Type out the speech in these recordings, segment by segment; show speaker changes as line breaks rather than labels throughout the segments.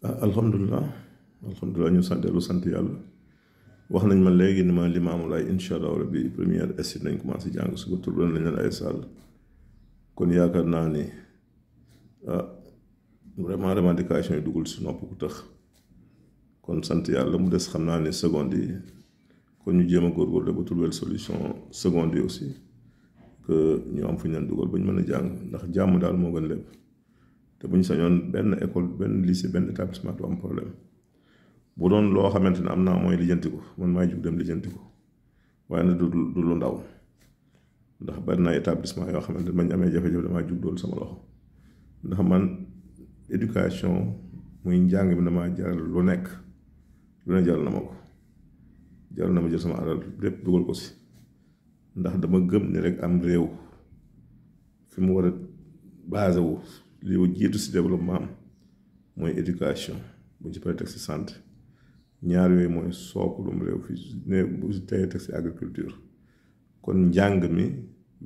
alhamdulilah ñu dellu sant yàlla wax nañ ma léegi ni ma Limaamu Laay incha allah rabbi première est nañ commencé jàng suba tur nañ leen ay saal kon yaakaar naa ni vraiment revendication yi dugul si nopp ku tax kon sant yàlla mu des xam naa ni seconde yi kon ñu jéem a góorgóorlu ba trouver solution seconde yi aussi que ñu am fu ñu leen dugal ba ñu mën a jàng ndax jàmm daal moo gën lépp. te bu ñu sañoon benn école benn lycée benn établissement du am problème bu doon loo xamante ne am naa mooy lijjanti ko man maay jug dem lijjanti ko waaye nag du lu ndaw ndax bari na établissement yoo xamante ne bañ amee jafe-jafe damaa jug dool sama loxo ndax man éducation muy njàng mi damaa jaral lu nekk lu ne jaral na ma ko jaral na ma jël sama alal lépp dugal ko si ndax dama gëm ni rek am réew fi mu war a basé wu li jiitu si développement am mooy éducation bu ci paree teg si santé ñaar yooyu mooy sookulum réew fi ne bu si tey teg si agriculture kon njàng mi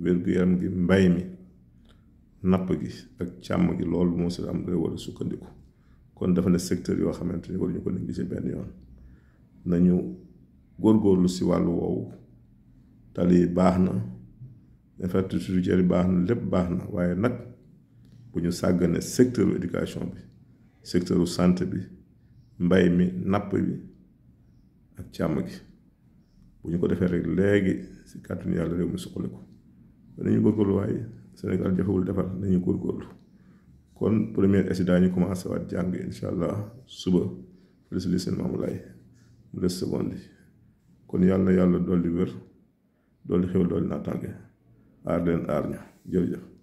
wér-gu-yaram gi mbay mi napp gi ak càmm gi loolu moo si am réew war a sukkandiku kon dafa ne secteur yoo xamante ni waruñu ko négliger benn yoon nañu góorgóorlu si wàllu woowu tali yi baax na infrastructure yi baax na lépp baax na waaye nag bu ñu sàggane secteur éducation bi secteur santé bi mbay mi napp bi ak càmm gi bu ñu ko defee rek léegi si kàttanu yàlla réew mi suqaliku nañu góorgóorlu waaye Sénégal jafewul defar nañu góorgóorlu kon première étude ñu commencé waat jàng incha allah suba fële si lycée Limaamu Laay mu des seconde yi kon yàlla dolli wér dolli xew dolli naataange aar leen aar ñu jërëjëf